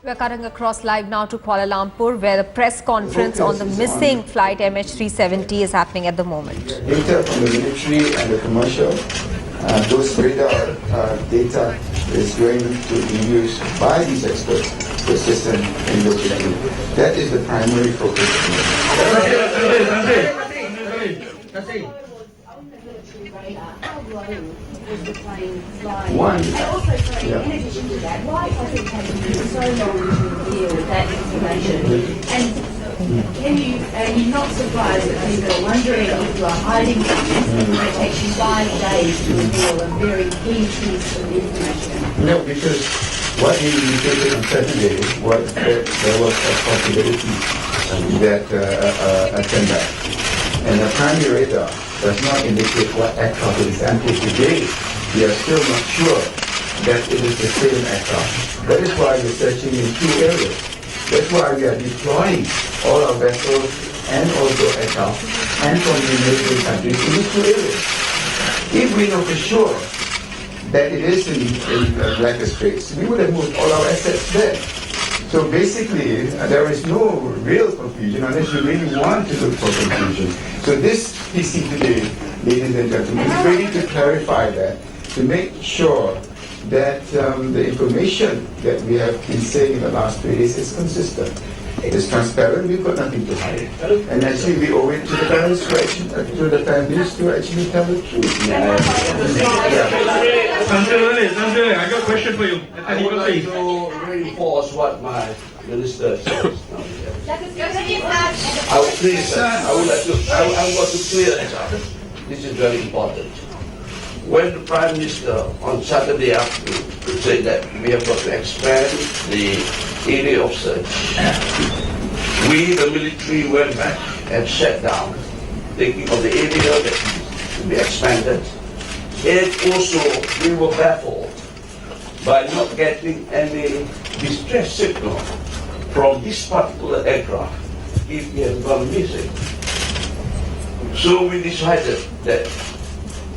We're cutting across live now to Kuala Lumpur, where the press conference on the missing flight MH370 is happening at the moment. Data from the military and the commercial, those radar data is going to be used by these experts to assist them in locating. That is the primary focus. One. And also, sorry, in addition to that, why has it taken you so long to deal with that information? And are you not surprised that people are wondering if you are hiding something that takes you 5 days to reveal a very key piece of information? No, because what we indicated on Saturday was that there was a possibility that a back. And the primary radar does not indicate what aircraft it is. Until today, we are still not sure that it is the same aircraft. That is why we're searching in two areas. That's why we are deploying all our vessels and also aircraft and from the neighboring countries in these two areas. If we know for sure that it is in Malacca Strait, we would have moved all our assets there. So basically, there is no real confusion unless you really want to look for confusion. So this PC today, ladies and gentlemen, is ready to clarify that, to make sure that the information that we have been saying in the last 3 days is consistent. It is transparent, we've got nothing to hide. And actually we owe it to the parents to the families to actually tell the truth. Sanjay, I got a question for you. I would like to reinforce what my minister says. I want to clear it up. This is very important. When the Prime Minister on Saturday afternoon said that we have got to expand the area of search, we, the military, went back and sat down, thinking of the area that needs to be expanded. And also, we were baffled by not getting any distress signal from this particular aircraft if it had gone missing. So we decided that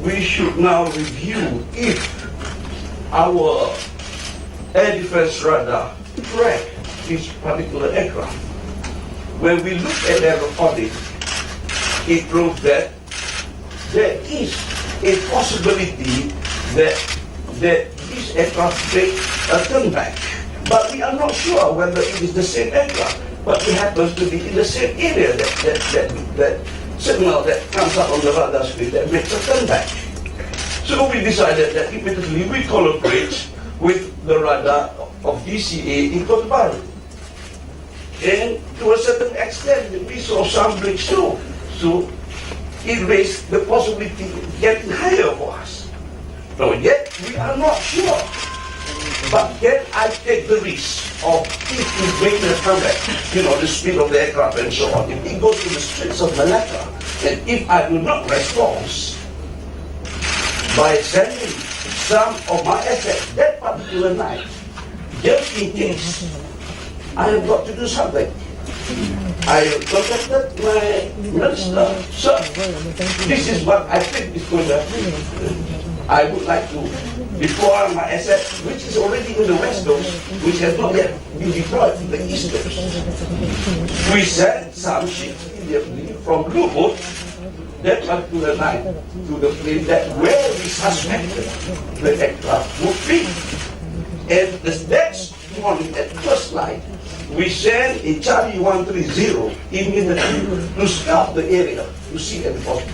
we should now review if our air defense radar tracked this particular aircraft. When we looked at their recording, it proved that there is a possibility that this aircraft take a turn back. But we are not sure whether it is the same aircraft, but it happens to be in the same area that signal that comes up on the radar screen that makes a turn back. So we decided that immediately we collaborate with the radar of DCA in Kota Baru. And to a certain extent, we saw some breaks too. So it raised the possibility of getting higher for us. So yet we are not sure. But can I take the risk of if we make a comeback, the speed of the aircraft and so on, if it goes to the streets of Malacca, and if I do not respond by sending some of my assets that particular night, just in case I have got to do something. I contacted my minister, sir, this is what I think is going to happen. I would like to deploy my asset, which is already in the West Coast, which has not yet been deployed to the East Coast. We sent some ships immediately from Blue Boat that particular night to the plane that where we suspected the aircraft would be. And the next morning at first light, we sent a Charlie 130 immediately to scout the area to see any possibility.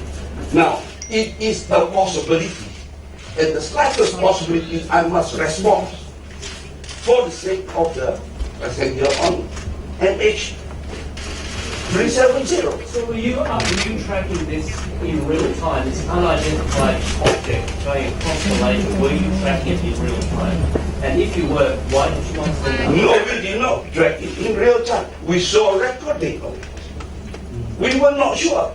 Now, it is a possibility. At the slightest possibility, I must respond for the sake of the passenger on MH370. So were you tracking this in real time, this unidentified object going across Malaysia? Were you tracking it in real time? And if you were, why did you not send that? No, we did not track it in real time. We saw a recording of it. We were not sure.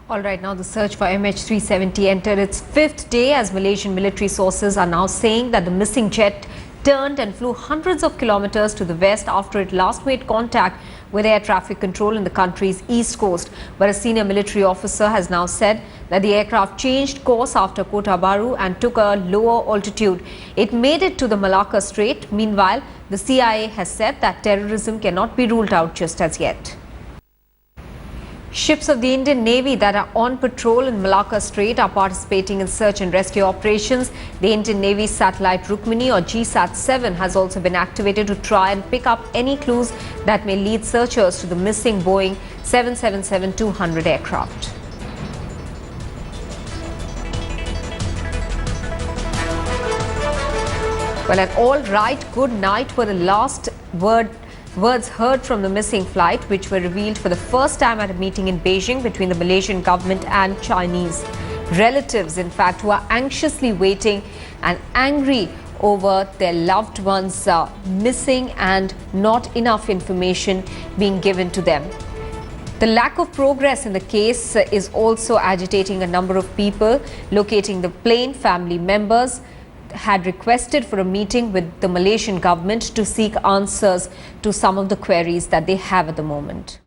All right, now the search for MH370 entered its 5th day as Malaysian military sources are now saying that the missing jet turned and flew hundreds of kilometers to the west after it last made contact with air traffic control in the country's east coast. But a senior military officer has now said that the aircraft changed course after Kota Bharu and took a lower altitude. It made it to the Malacca Strait. Meanwhile, the CIA has said that terrorism cannot be ruled out just as yet. Ships of the Indian Navy that are on patrol in Malacca Strait are participating in search and rescue operations. The Indian Navy's satellite Rukmini or GSAT-7 has also been activated to try and pick up any clues that may lead searchers to the missing Boeing 777-200 aircraft. Well, an all right, good night were the last words heard from the missing flight, which were revealed for the first time at a meeting in Beijing between the Malaysian government and Chinese relatives, in fact, who are anxiously waiting and angry over their loved ones missing and not enough information being given to them. The lack of progress in the case is also agitating a number of people. Locating the plane, family members had requested for a meeting with the Malaysian government to seek answers to some of the queries that they have at the moment.